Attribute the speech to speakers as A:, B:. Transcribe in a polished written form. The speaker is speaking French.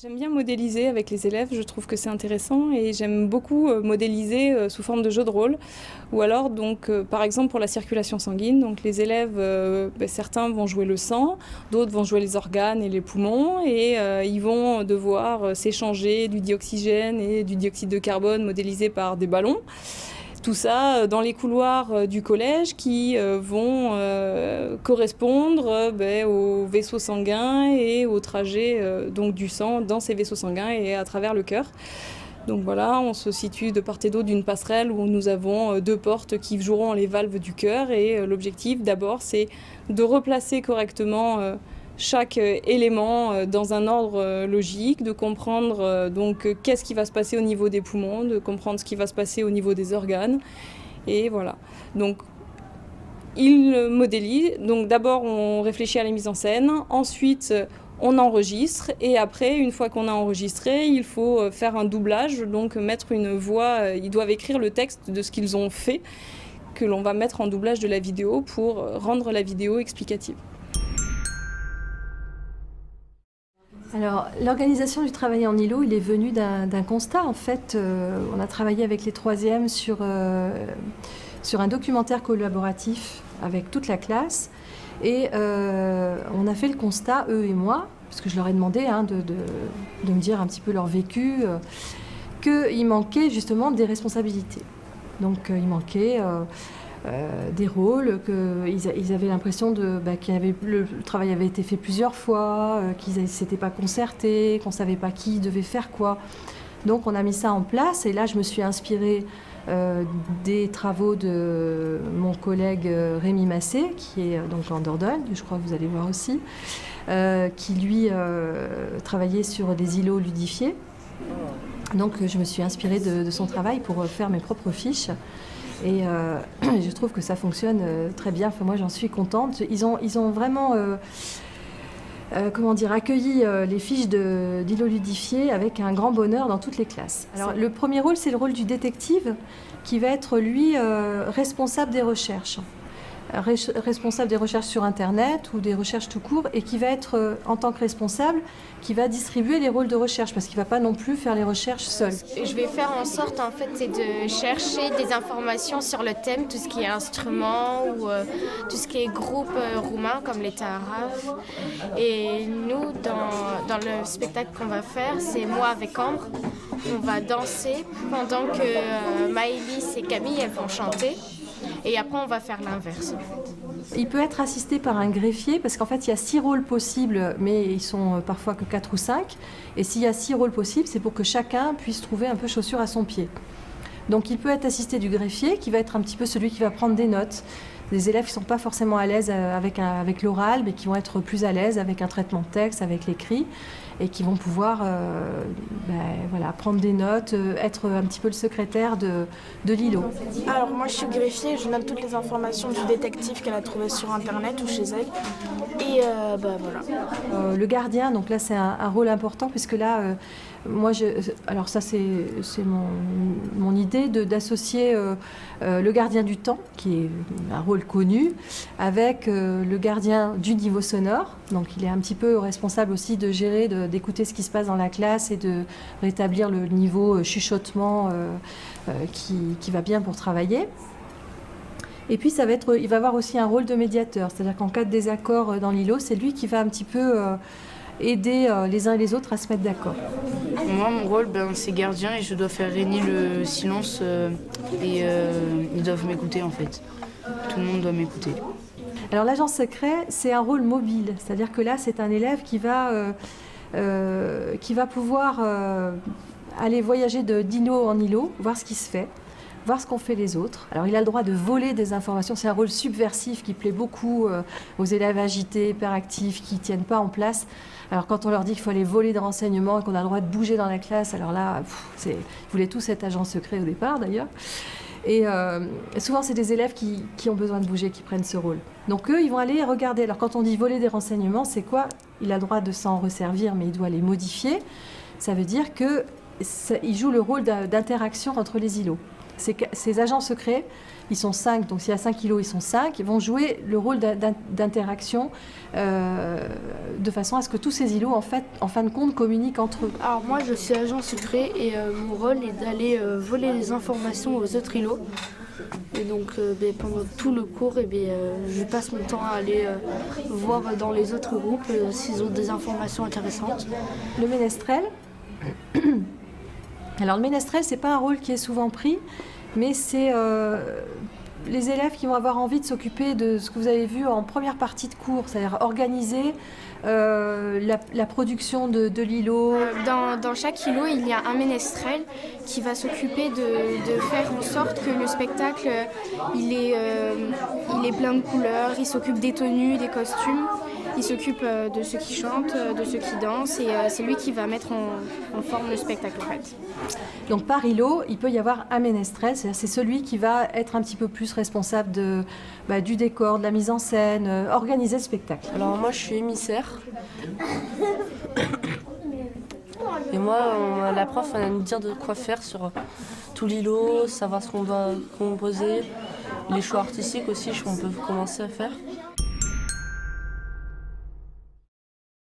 A: J'aime bien modéliser avec les élèves, je trouve que c'est intéressant et j'aime beaucoup modéliser sous forme de jeu de rôle. Ou alors, par exemple, pour la circulation sanguine, donc les élèves, certains vont jouer le sang, d'autres vont jouer les organes et les poumons et ils vont devoir s'échanger du dioxygène et du dioxyde de carbone modélisé par des ballons. Tout ça dans les couloirs du collège qui vont correspondre aux vaisseaux sanguins et au trajet donc du sang dans ces vaisseaux sanguins et à travers le cœur. Donc voilà, on se situe de part et d'autre d'une passerelle où nous avons deux portes qui joueront les valves du cœur et l'objectif d'abord c'est de replacer correctement chaque élément dans un ordre logique, de comprendre qu'est-ce qui va se passer au niveau des poumons, de comprendre ce qui va se passer au niveau des organes. Et voilà. Donc, il modélise. Donc, d'abord, on réfléchit à la mise en scène. Ensuite, on enregistre. Et après, une fois qu'on a enregistré, il faut faire un doublage. Donc, mettre une voix. Ils doivent écrire le texte de ce qu'ils ont fait, que l'on va mettre en doublage de la vidéo pour rendre la vidéo explicative.
B: Alors, l'organisation du travail en îlot, il est venu d'un constat. En fait, on a travaillé avec les troisièmes sur un documentaire collaboratif avec toute la classe. Et on a fait le constat, eux et moi, parce que je leur ai demandé de me dire un petit peu leur vécu, qu'il manquait justement des responsabilités. Donc, il manquait... des rôles, qu'ils avaient l'impression le travail avait été fait plusieurs fois, qu'ils ne s'étaient pas concertés, qu'on ne savait pas qui devait faire quoi. Donc on a mis ça en place et là je me suis inspirée des travaux de mon collègue Rémi Massé, qui est donc en Dordogne, je crois que vous allez voir aussi, qui lui travaillait sur des îlots ludifiés. Donc je me suis inspirée de son travail pour faire mes propres fiches. Et je trouve que ça fonctionne très bien. Enfin, moi, j'en suis contente. Ils ont vraiment accueilli les fiches d'îlots ludifiés avec un grand bonheur dans toutes les classes. Alors, le premier rôle, c'est le rôle du détective qui va être, lui, responsable des recherches. Responsable des recherches sur Internet ou des recherches tout court et qui va être, en tant que responsable, qui va distribuer les rôles de recherche parce qu'il ne va pas non plus faire les recherches seul.
C: Je vais faire en sorte, en fait, c'est de chercher des informations sur le thème, tout ce qui est instruments ou tout ce qui est groupe roumain comme les Taharaf. Et nous, dans le spectacle qu'on va faire, c'est moi avec Ambre. On va danser pendant que Maëlys et Camille, elles vont chanter. Et après, on va faire l'inverse.
B: Il peut être assisté par un greffier parce qu'en fait, il y a 6 rôles possibles, mais ils sont parfois que 4 ou 5. Et s'il y a 6 rôles possibles, c'est pour que chacun puisse trouver un peu chaussure à son pied. Donc, il peut être assisté du greffier qui va être un petit peu celui qui va prendre des notes. Des élèves qui ne sont pas forcément à l'aise avec l'oral, mais qui vont être plus à l'aise avec un traitement de texte, avec l'écrit, et qui vont pouvoir prendre des notes, être un petit peu le secrétaire de l'îlot.
D: Alors moi je suis greffier, je note toutes les informations du détective qu'elle a trouvé sur Internet ou chez elle. Et voilà.
B: Le gardien, donc là c'est un rôle important puisque là... alors ça c'est mon idée d'associer le gardien du temps, qui est un rôle connu, avec le gardien du niveau sonore. Donc il est un petit peu responsable aussi de gérer, d'écouter ce qui se passe dans la classe et de rétablir le niveau chuchotement qui va bien pour travailler. Et puis il va avoir aussi un rôle de médiateur, c'est-à-dire qu'en cas de désaccord dans l'îlot, c'est lui qui va un petit peu... aider les uns et les autres à se mettre d'accord.
E: Moi, mon rôle, c'est gardien et je dois faire régner le silence et ils doivent m'écouter en fait. Tout le monde doit m'écouter.
B: Alors l'agent secret, c'est un rôle mobile, c'est-à-dire que là, c'est un élève qui va pouvoir aller voyager d'îlot en îlot, voir ce qui se fait, voir ce qu'ont fait les autres. Alors il a le droit de voler des informations, c'est un rôle subversif qui plaît beaucoup aux élèves agités, hyperactifs, qui ne tiennent pas en place. Alors quand on leur dit qu'il faut aller voler des renseignements et qu'on a le droit de bouger dans la classe, alors là, ils voulaient tous être agents secrets au départ d'ailleurs. Et souvent c'est des élèves qui ont besoin de bouger, qui prennent ce rôle. Donc eux, ils vont aller regarder. Alors quand on dit voler des renseignements, c'est quoi? Il a le droit de s'en resservir, mais il doit les modifier. Ça veut dire qu'il joue le rôle d'interaction entre les îlots. Ces agents secrets, ils sont 5, donc s'il y a 5 îlots, ils sont 5, ils vont jouer le rôle d'interaction de façon à ce que tous ces îlots, en fin de compte, communiquent entre eux.
F: Alors moi je suis agent secret et mon rôle est d'aller voler les informations aux autres îlots. Et donc pendant tout le cours, je passe mon temps à aller voir dans les autres groupes s'ils ont des informations intéressantes.
B: Le ménestrel. Alors le ménestrel, c'est pas un rôle qui est souvent pris, mais c'est les élèves qui vont avoir envie de s'occuper de ce que vous avez vu en première partie de cours, c'est-à-dire organiser la production de l'îlot.
C: Dans chaque îlot, il y a un ménestrel qui va s'occuper de faire en sorte que le spectacle il est plein de couleurs, il s'occupe des tenues, des costumes, il s'occupe de ceux qui chantent, de ceux qui dansent et c'est lui qui va mettre en forme le spectacle en fait.
B: Donc par îlot, il peut y avoir un ménestrel, c'est celui qui va être un petit peu plus responsable du décor, de la mise en scène, organiser le spectacle.
G: Alors moi je suis émissaire. Et moi, la prof elle va nous dire de quoi faire sur tout l'îlot, savoir ce qu'on doit composer, les choix artistiques aussi qu'on peut commencer à faire.